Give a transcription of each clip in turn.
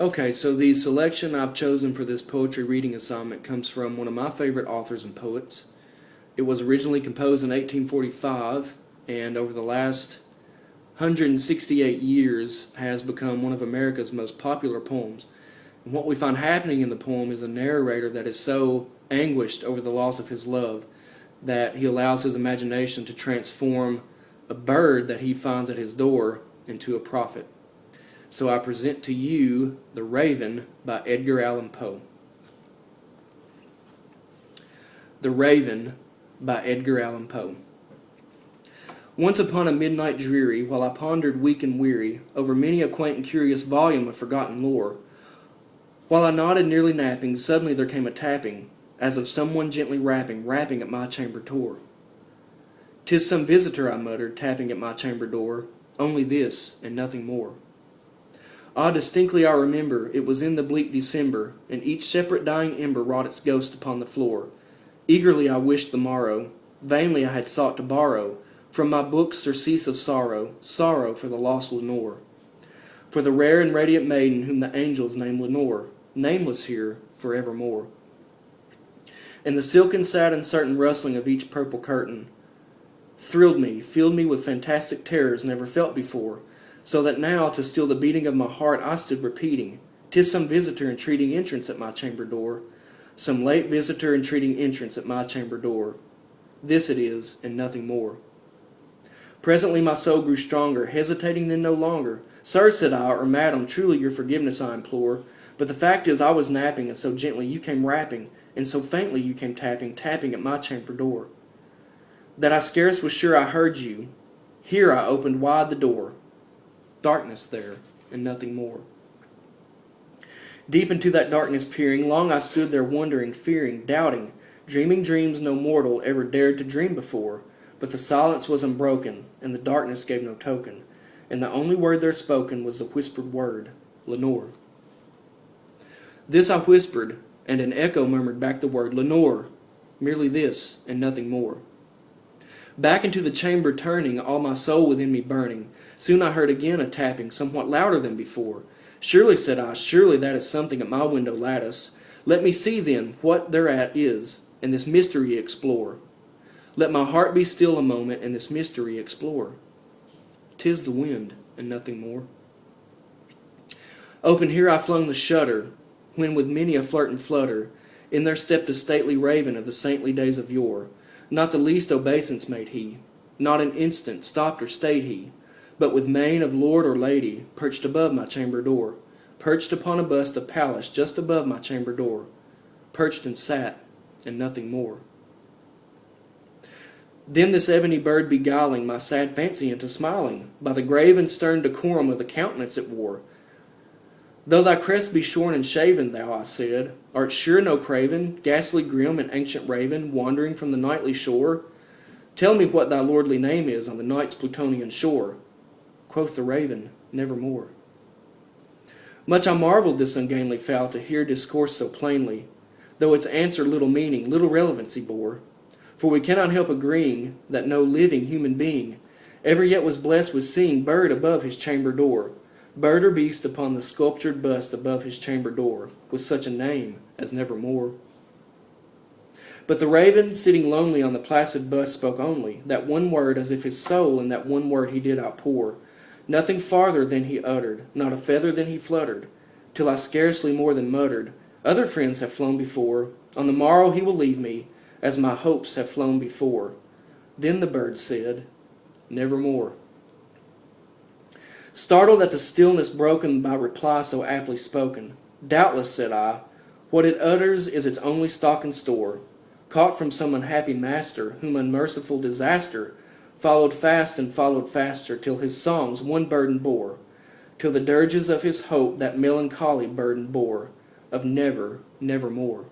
Okay, so the selection I've chosen for this poetry reading assignment comes from one of my favorite authors and poets. It was originally composed in 1845, and over the last 168 years has become one of America's most popular poems. And what we find happening in the poem is a narrator that is so anguished over the loss of his love that he allows his imagination to transform a bird that he finds at his door into a prophet. So I present to you The Raven by Edgar Allan Poe. The Raven by Edgar Allan Poe. Once upon a midnight dreary, while I pondered weak and weary over many a quaint and curious volume of forgotten lore, while I nodded nearly napping, suddenly there came a tapping, as of someone gently rapping at my chamber door. "'Tis some visitor," I muttered, tapping at my chamber door, "only this, and nothing more." Ah, distinctly I remember, it was in the bleak December, and each separate dying ember wrought its ghost upon the floor. Eagerly I wished the morrow, vainly I had sought to borrow from my books surcease of sorrow, sorrow for the lost Lenore, for the rare and radiant maiden whom the angels name Lenore, nameless here forevermore. And the silken, sad, and certain rustling of each purple curtain thrilled me, filled me with fantastic terrors never felt before, so that now, to still the beating of my heart, I stood repeating, "'Tis some visitor entreating entrance at my chamber door, some late visitor entreating entrance at my chamber door. This it is, and nothing more." Presently my soul grew stronger, hesitating then no longer. "Sir," said I, "or madam, truly your forgiveness I implore, but the fact is I was napping, and so gently you came rapping, and so faintly you came tapping at my chamber door, that I scarce was sure I heard you. Here I opened wide the door. Darkness there, and nothing more." Deep into that darkness peering, long I stood there wondering, fearing, doubting, dreaming dreams no mortal ever dared to dream before. But the silence was unbroken, and the darkness gave no token, and the only word there spoken was the whispered word, "Lenore." This I whispered, and an echo murmured back the word, "Lenore," merely this, and nothing more. Back into the chamber turning, all my soul within me burning, soon I heard again a tapping, somewhat louder than before. "Surely," said I, "surely that is something at my window lattice. Let me see, then, what thereat is, and this mystery explore. Let my heart be still a moment, and this mystery explore. 'Tis the wind, and nothing more." Open here I flung the shutter, when with many a flirt and flutter, in there stepped a stately raven of the saintly days of yore. Not the least obeisance made he, not an instant stopped or stayed he, but with mane of lord or lady, perched above my chamber door, perched upon a bust of Pallas just above my chamber door, perched and sat, and nothing more. Then this ebony bird beguiling my sad fancy into smiling, by the grave and stern decorum of the countenance it wore. "Though thy crest be shorn and shaven, thou," I said, "art sure no craven, ghastly grim and ancient raven, wandering from the nightly shore? Tell me what thy lordly name is on the night's Plutonian shore." Quoth the raven, "Nevermore." Much I marveled this ungainly fowl to hear discourse so plainly, though its answer little meaning, little relevancy bore. For we cannot help agreeing that no living human being ever yet was blessed with seeing bird above his chamber door, bird or beast upon the sculptured bust above his chamber door, with such a name as Nevermore. But the raven, sitting lonely on the placid bust, spoke only that one word, as if his soul in that one word he did outpour. Nothing farther than he uttered, not a feather than he fluttered, till I scarcely more than muttered, "Other friends have flown before, on the morrow he will leave me, as my hopes have flown before." Then the bird said, "Nevermore." Startled at the stillness broken by reply so aptly spoken, "Doubtless," said I, "what it utters is its only stock and store, caught from some unhappy master, whom unmerciful disaster followed fast and followed faster, till his songs one burden bore, till the dirges of his hope that melancholy burden bore, of never, nevermore."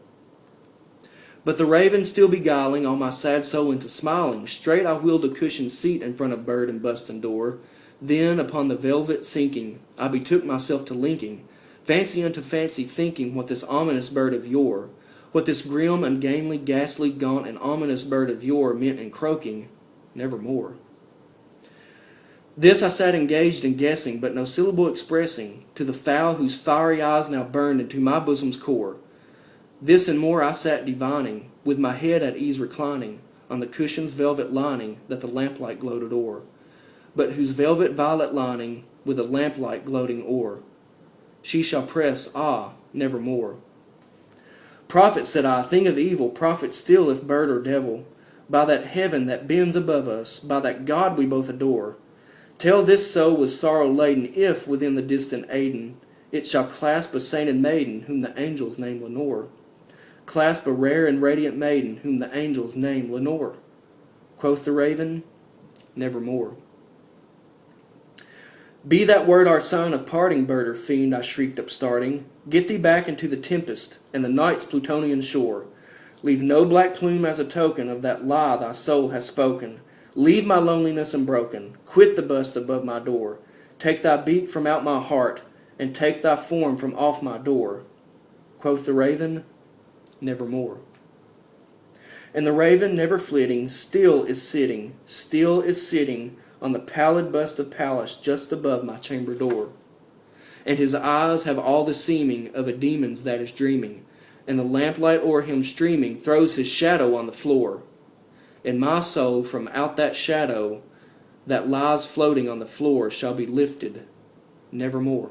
But the raven still beguiling all my sad soul into smiling, straight I wheeled a cushioned seat in front of bird and bust and door. Then, upon the velvet sinking, I betook myself to linking, fancy unto fancy thinking what this ominous bird of yore, what this grim, ungainly, ghastly, gaunt, and ominous bird of yore meant in croaking, "Nevermore." This I sat engaged in guessing, but no syllable expressing, to the fowl whose fiery eyes now burned into my bosom's core. This and more I sat divining, with my head at ease reclining, on the cushion's velvet lining that the lamplight gloated o'er, but whose velvet violet lining with the lamplight gloating o'er. She shall press, ah, nevermore. Prophet, said I, thing of evil, prophet still if bird or devil, by that heaven that bends above us, by that God we both adore, tell this soul with sorrow laden, if within the distant Aidenn it shall clasp a sainted maiden whom the angels name Lenore. Clasp a rare and radiant maiden whom the angels name Lenore. Quoth the raven, nevermore. Be that word our sign of parting, bird or fiend, I shrieked upstarting. Get thee back into the tempest and the night's Plutonian shore. Leave no black plume as a token of that lie thy soul has spoken. Leave my loneliness unbroken. Quit the bust above my door. Take thy beak from out my heart, and take thy form from off my door. Quoth the raven, nevermore. And the raven, never flitting, still is sitting on the pallid bust of Pallas just above my chamber door. And his eyes have all the seeming of a demon's that is dreaming, and the lamplight o'er him streaming throws his shadow on the floor. And my soul from out that shadow that lies floating on the floor shall be lifted nevermore.